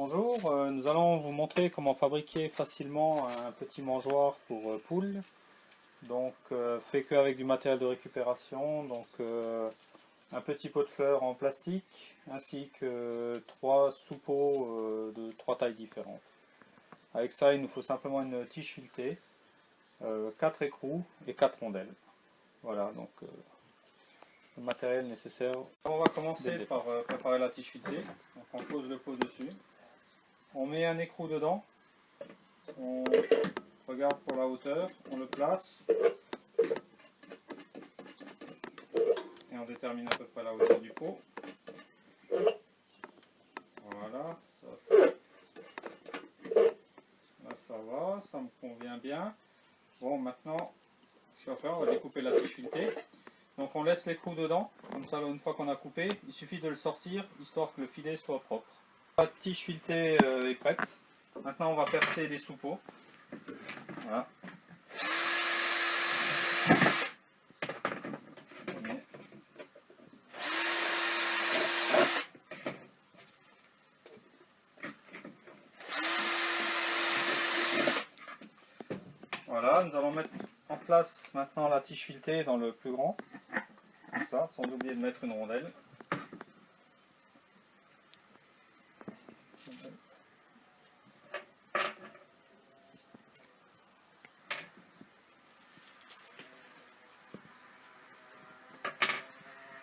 Bonjour, nous allons vous montrer comment fabriquer facilement un petit mangeoire pour poules. Donc fait qu'avec du matériel de récupération, un petit pot de fleurs en plastique ainsi que 3 sous-pots de 3 tailles différentes. Avec ça il nous faut simplement une tige filetée, 4 écrous et 4 rondelles. Voilà donc le matériel nécessaire. On va commencer par préparer la tige filetée. Donc on pose le pot dessus. On met un écrou dedans, on regarde pour la hauteur, on le place et on détermine à peu près la hauteur du pot. Voilà, là ça va, ça me convient bien. Bon, maintenant, ce qu'on va faire, on va découper la tige filetée. Donc on laisse l'écrou dedans, comme ça une fois qu'on a coupé, il suffit de le sortir, histoire que le filet soit propre. La tige filetée est prête. Maintenant on va percer les sous-pots. Voilà. Voilà, nous allons mettre en place maintenant la tige filetée dans le plus grand. Comme ça, sans oublier de mettre une rondelle.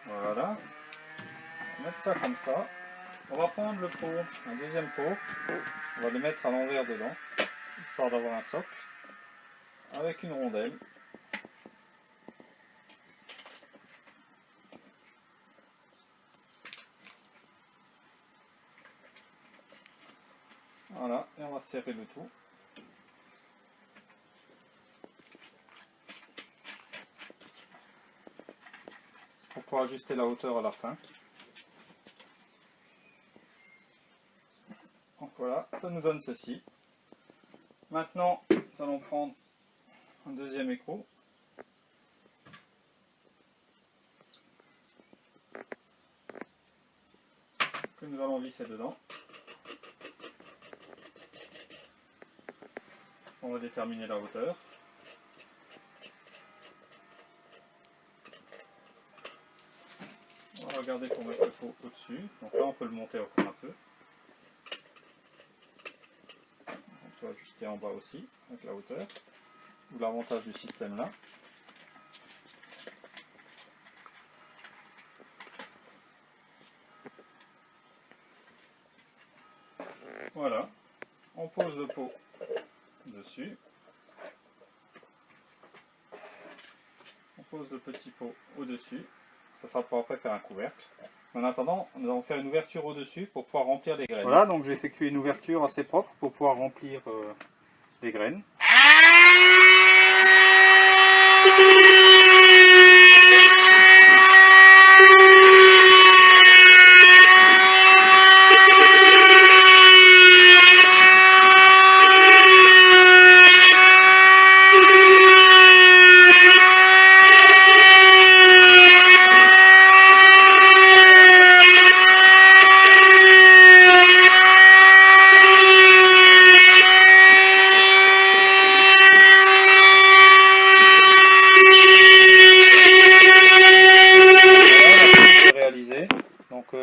Voilà, on va mettre ça comme ça. On va prendre le pot, un deuxième pot, on va le mettre à l'envers dedans, histoire d'avoir un socle, avec une rondelle. Voilà, et on va serrer le tout. Pour pouvoir ajuster la hauteur à la fin. Donc voilà, ça nous donne ceci. Maintenant, nous allons prendre un deuxième écrou. Que nous allons visser dedans. On va déterminer la hauteur. On va regarder pour mettre le pot au-dessus. Donc là, on peut le monter encore un peu. On peut ajuster en bas aussi, avec la hauteur. Ou l'avantage du système là. Voilà. On pose le pot dessus. On pose le petit pot au-dessus. Ça sera pour après faire un couvercle. En attendant, nous allons faire une ouverture au-dessus pour pouvoir remplir les graines. Voilà, donc j'ai effectué une ouverture assez propre pour pouvoir remplir les graines.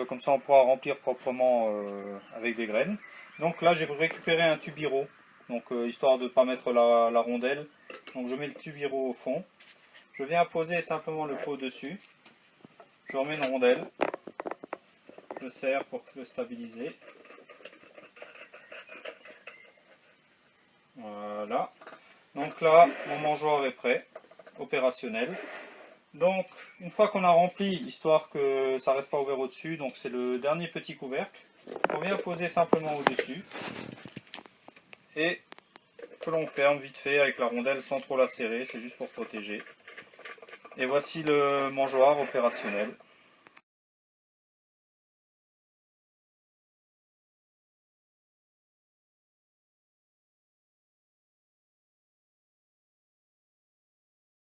Comme ça on pourra remplir proprement avec des graines. Donc là j'ai récupéré un tubiro, donc histoire de ne pas mettre la rondelle. Donc je mets le tubiro au fond, je viens poser simplement le pot dessus, je remets une rondelle, je serre pour le stabiliser. Voilà, donc là mon mangeoire est prêt, opérationnel. Donc, une fois qu'on a rempli, histoire que ça ne reste pas ouvert au-dessus, donc c'est le dernier petit couvercle, on vient poser simplement au-dessus et que l'on ferme vite fait avec la rondelle sans trop la serrer, c'est juste pour protéger. Et voici le mangeoire opérationnel.